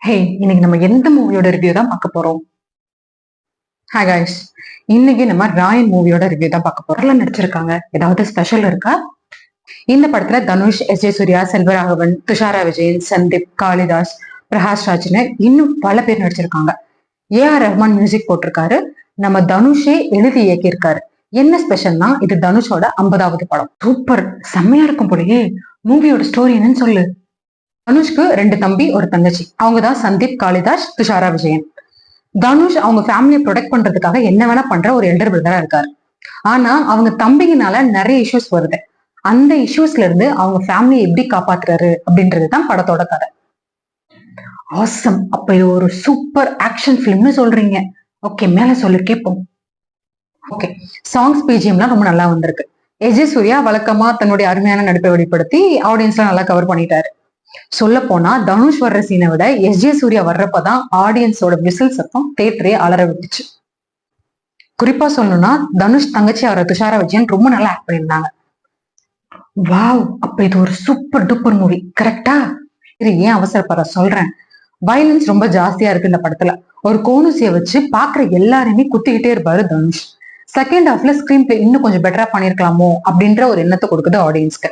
ஹே, இன்னைக்கு நம்ம எந்த மூவியோட ரிவ்யூ தான் பார்க்க போறோம்? ஹாய் கைஸ், இன்னைக்கு நம்ம ராயன் மூவியோட ரிவ்யூ தான் பார்க்க போறோம். நடிச்சிருக்காங்க, ஏதாவது ஸ்பெஷல் இருக்கா? இந்த படத்துல தனுஷ், எஸ்.ஜே. சூர்யா, செல்வராகவன், துஷாரா விஜயன், சந்தீப், காளிதாஸ், பிரகாஷ் ராஜ்னு இன்னும் பல பேர் நடிச்சிருக்காங்க. ஏ.ஆர். ரஹ்மான் மியூசிக் போட்டிருக்காரு. நம்ம தனுஷே எழுதி இயக்கியிருக்காரு. என்ன ஸ்பெஷல்னா, இது தனுஷோட 50வது படம். சூப்பர், செம்மையா இருக்கும் போலயே. மூவியோட ஸ்டோரி என்னன்னு சொல்லு. தனுஷ்க்கு 2 தம்பி, ஒரு தங்கச்சி. அவங்கதான் சந்தீப், காளிதாஸ், துஷாரா விஜயன். தனுஷ் அவங்க ஃபேமிலியை ப்ரொடெக்ட் பண்றதுக்காக என்ன வேணா பண்ற ஒரு எல்டர் பிரதரா இருக்காரு. ஆனா அவங்க தம்பிங்கனால நிறைய இஷ்யூஸ் வருது. அந்த இஷ்யூஸ்ல இருந்து அவங்க ஃபேமிலியை எப்படி காப்பாத்துறாரு அப்படின்றதுதான் படத்தோட கதை. ஆசம், அப்ப இது ஒரு சூப்பர் ஆக்ஷன் பிலிம்னு சொல்றீங்க? ஓகே, மேல சொல்லு கேட்போம். ஓகே, சாங்ஸ் பிஜிஎம்லாம் ரொம்ப நல்லா வந்திருக்கு. எஸ்.ஜே. சூர்யா வழக்கமா தன்னுடைய அருமையான நடிப்பை வெளிப்படுத்தி ஆடியன்ஸ்லாம் நல்லா கவர் பண்ணிட்டாரு. சொல்ல போனா தனுஷ் வர்ற சீனை விட எஸ்.ஜே. சூர்யா வர்றப்பதான் ஆடியன்ஸோட விசில் சத்தம் தேட்டரே அலற விட்டுச்சு. குறிப்பா சொல்லணும்னா தனுஷ் தங்கச்சி அவர துஷாரா விஜயன் ரொம்ப நல்லா ஆக்ட் பண்ணியிருந்தாங்க. வாவ், அப்ப இது ஒரு சூப்பர் டூப்பர் மூவி, கரெக்டா? இது ஏன் அவசரப்படுற சொல்றேன். வயலன்ஸ் ரொம்ப ஜாஸ்தியா இருக்கு இந்த படத்துல. ஒரு கோனுசிய வச்சு பாக்குற எல்லாருமே குத்திக்கிட்டே இருப்பாரு தனுஷ். செகண்ட் ஹாஃப்ல ஸ்கிரீன் பிளே இன்னும் கொஞ்சம் பெட்டரா பண்ணிருக்கலாமோ அப்படின்ற ஒரு எண்ணத்தை கொடுக்குது ஆடியன்ஸ்க்கு.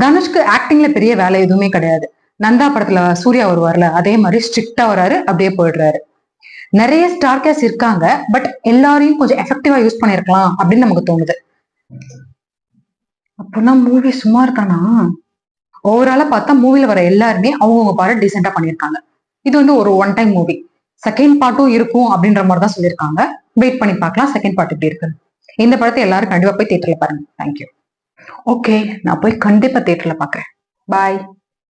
தனுஷ்க்கு ஆக்டிங்ல பெரிய வேலை எதுவுமே கிடையாது. நந்தா படத்துல சூர்யா வருவார்ல, அதே மாதிரி ஸ்ட்ரிக்டா வராரு, அப்படியே போயிடுறாரு. நிறைய ஸ்டார் கேஸ் இருக்காங்க, பட் எல்லாரையும் கொஞ்சம் எஃபெக்டிவா யூஸ் பண்ணிருக்கலாம் அப்படின்னு நமக்கு தோணுது. அப்பனா மூவி சுமார் தானா? ஓவராலா பார்த்தா மூவில வர எல்லாருமே அவங்கவுங்க பார்ட் டீசெண்டா பண்ணிருக்காங்க. இது வந்து ஒரு ஒன் டைம் மூவி. செகண்ட் பார்ட்டும் இருக்கும் அப்படின்ற மாதிரி தான் சொல்லியிருக்காங்க. வெயிட் பண்ணி பார்க்கலாம் செகண்ட் பார்ட் எப்படி இருக்கு. இந்த படத்தை எல்லாரும் கண்டிப்பா போய் தியேட்டர்ல பாருங்க. தேங்க்யூ. ஓகே, நான் போய் கண்டிப்பா தியேட்டர்ல பாக்குறேன். பாய்.